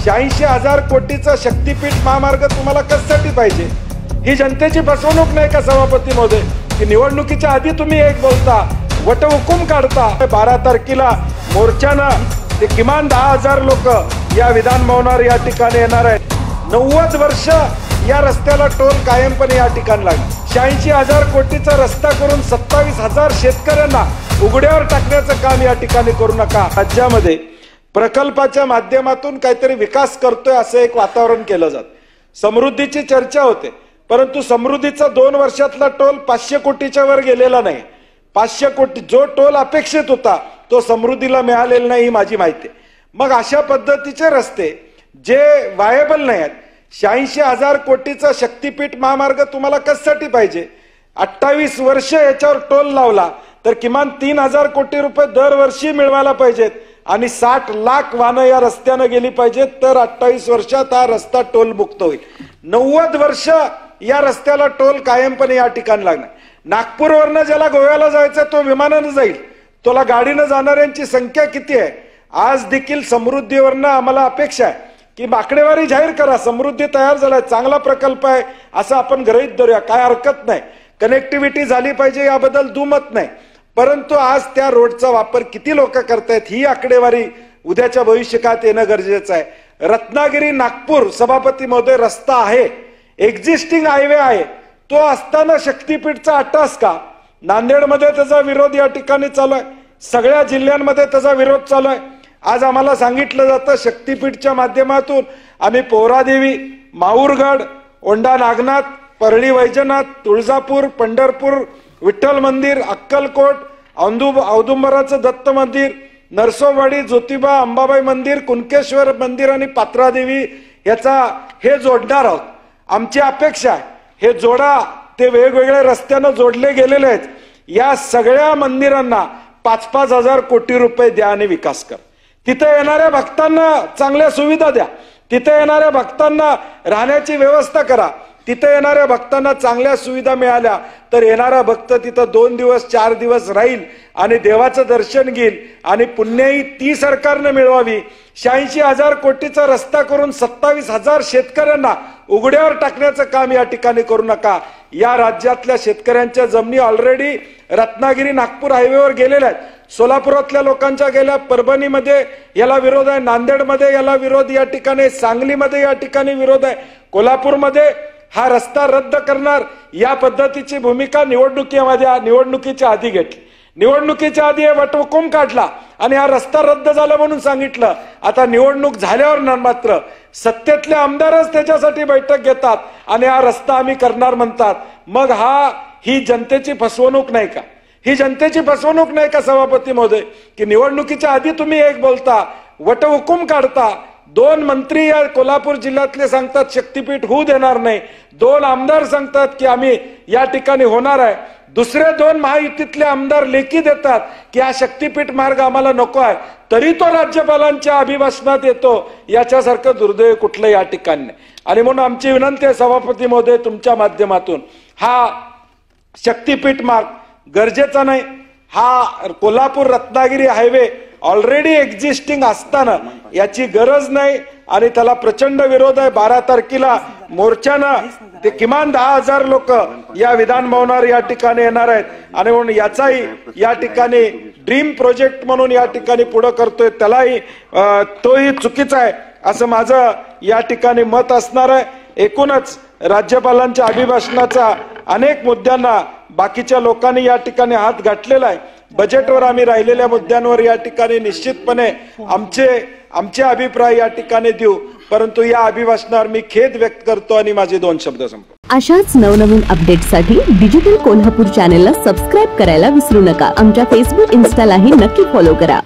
86,000 कोटीचा शक्तीपीठ महामार्ग तुम्हाला कशासाठी पाहिजे? ही जनतेची फसवणूक नाही का सभापती महोदय? की निवडणुकीच्या आधी तुम्ही एक बोलता, वटहुकूम काढता. 12 तारखेला मोर्चानं ते किमान 10,000 लोक या विधान भवनावर या ठिकाणी येणार आहेत. 90 वर्ष या रस्त्याला टोल कायमपणे या ठिकाणी लागला. 86,000 कोटीचा रस्ता करून 27,000 शेतकऱ्यांना उघड्यावर टाकण्याचं काम या ठिकाणी करू नका. राज्यामध्ये प्रकल्पाच्या माध्यमातून काहीतरी विकास करतोय असं एक वातावरण केलं जात. समृद्धीची चर्चा होते, परंतु समृद्धीचा 2 वर्षातला टोल 500 कोटीच्या वर गेलेला नाही. 500 कोटी जो टोल अपेक्षित होता तो समृद्धीला मिळालेला नाही, ही माझी माहिती आहे. मग अशा पद्धतीचे रस्ते जे वायबल नाही आहेत, 86,000 कोटीचा शक्तीपीठ महामार्ग तुम्हाला कशासाठी पाहिजे? 28 वर्ष याच्यावर टोल लावला तर किमान 3,000 कोटी रुपये दरवर्षी मिळवायला पाहिजेत आणि 60 लाख वाहनं या रस्त्यानं गेली पाहिजेत, तर 28 वर्षात हा रस्ता टोल मुक्त होईल. 90 वर्ष या रस्त्याला टोल कायमपणे या ठिकाणी लागणार. नागपूरवरनं ज्याला गोव्याला जायचं तो विमानानं जाईल, तुला गाडीनं जाणाऱ्यांची संख्या किती आहे? आज देखील समृद्धीवरनं आम्हाला अपेक्षा आहे की आकडेवारी जाहीर करा. समृद्धी तयार झालाय, चांगला प्रकल्प आहे असं आपण गृहीत धरूया, काय हरकत नाही. कनेक्टिव्हिटी झाली पाहिजे याबद्दल दुमत नाही, परंतु आज त्या रोडचा वापर किती लोक करतायत ही आकडेवारी उद्याच्या भविष्यकाळात येणं गरजेचं आहे. रत्नागिरी नागपूर सभापती महोदय रस्ता आहे, एक्झिस्टिंग हायवे आहे, तो असताना शक्तीपीठचा अट्टास का? नांदेडमध्ये त्याचा विरोध या ठिकाणी चालू आहे, सगळ्या जिल्ह्यांमध्ये त्याचा विरोध चालू आहे. आज आम्हाला सांगितलं जातं शक्तीपीठच्या माध्यमातून आम्ही पोहरादेवी, माहूरगड, औंढा नागनाथ, परळी वैजनाथ, तुळजापूर, पंढरपूर विठ्ठल मंदिर, अक्कलकोट, औदुंबराचं दत्त मंदिर, नरसोबावाडी, ज्योतिबा, अंबाबाई मंदिर, कुणकेश्वर मंदिर आणि पात्रादेवी याचा हे जोडणार आहोत. आमची अपेक्षा आहे हे जोडा, ते वेगवेगळ्या रस्त्यानं जोडले गेलेले आहेत. या सगळ्या मंदिरांना 5-5 हजार कोटी रुपये द्या आणि विकास करा. तिथे येणाऱ्या भक्तांना चांगल्या सुविधा द्या, तिथे येणाऱ्या भक्तांना राहण्याची व्यवस्था करा. तिथे येणाऱ्या भक्तांना चांगल्या सुविधा मिळाल्या तर येणारा भक्त तिथं 2 दिवस 4 दिवस राहील आणि देवाचं दर्शन घेईल आणि पुण्याही ती सरकारनं मिळवावी. 86,000 कोटीचा रस्ता करून 27,000 शेतकऱ्यांना उघड्यावर टाकण्याचं काम या ठिकाणी करू नका. या राज्यातल्या शेतकऱ्यांच्या जमिनी ऑलरेडी रत्नागिरी नागपूर हायवेवर गेलेल्या आहेत. सोलापुरातल्या लोकांच्या गेल्या, परभणीमध्ये याला विरोध आहे, नांदेडमध्ये याला विरोध या ठिकाणी, सांगलीमध्ये या ठिकाणी विरोध आहे, कोल्हापूरमध्ये हा रस्ता रद्द करणार या पद्धतीची भूमिका निवडणुकीच्या आधी घेतली. निवडणुकीच्या आधी वटहुकूम काढला आणि हा रस्ता रद्द झाला म्हणून सांगितलं. आता निवडणूक झाल्यावर मात्र सत्तेतले आमदारच त्याच्यासाठी बैठक घेतात आणि हा रस्ता आम्ही करणार म्हणतात. मग ही जनतेची फसवणूक नाही का? ही जनतेची फसवणूक नाही का सभापती महोदय? की निवडणुकीच्या आधी तुम्ही एक बोलता, वटहुकूम काढता. 2 मंत्री या कोल्हापूर जिल्ह्यातले सांगतात शक्तीपीठ होऊ देणार नाही, 2 आमदार सांगतात की आम्ही या ठिकाणी होणार आहे, दुसरे 2 महायुतीतले आमदार लेखी देतात की हा शक्तीपीठ मार्ग आम्हाला नको आहे, तरी तो राज्यपालांच्या अभिभाषणात येतो. याच्यासारखं दुर्दैव कुठलं या ठिकाणी नाही. आणि म्हणून आमची विनंती आहे सभापती महोदय तुमच्या माध्यमातून, हा शक्तीपीठ मार्ग गरजेचा नाही. हा Kolhapur Ratnagiri highway already existing असताना याची गरज नाही आणि त्याला प्रचंड विरोध आहे. 12 तारखेला मोर्चानं ते किमान 10,000 लोक या विधान भवनावर या ठिकाणी येणार आहेत आणि म्हणून याचाही या ठिकाणी ड्रीम प्रोजेक्ट म्हणून या ठिकाणी पुढे करतोय, त्यालाही तोही चुकीचा आहे असं माझं या ठिकाणी मत असणार आहे. एकूणच राज्यपालांच्या अभिभाषणाचा अनेक मुद्द्यांना बाकीच्या लोकांनी या ठिकाणी हात घातलेला आहे. बजेटवर आम्ही राहिलेल्या मुद्द्यांवर या ठिकाणी निश्चितपणे आमचे अभिप्राय या ठिकाणी देऊ, परंतु या अभिभाषणावर मी खेद व्यक्त करतो आणि माझे 2 शब्द संपतो. अशाच नवनवीन अपडेटसाठी डिजिटल कोल्हापूर चॅनेलला सबस्क्राईब करायला विसरू नका. आमच्या फेसबुक, इन्स्टालाही नक्की फॉलो करा.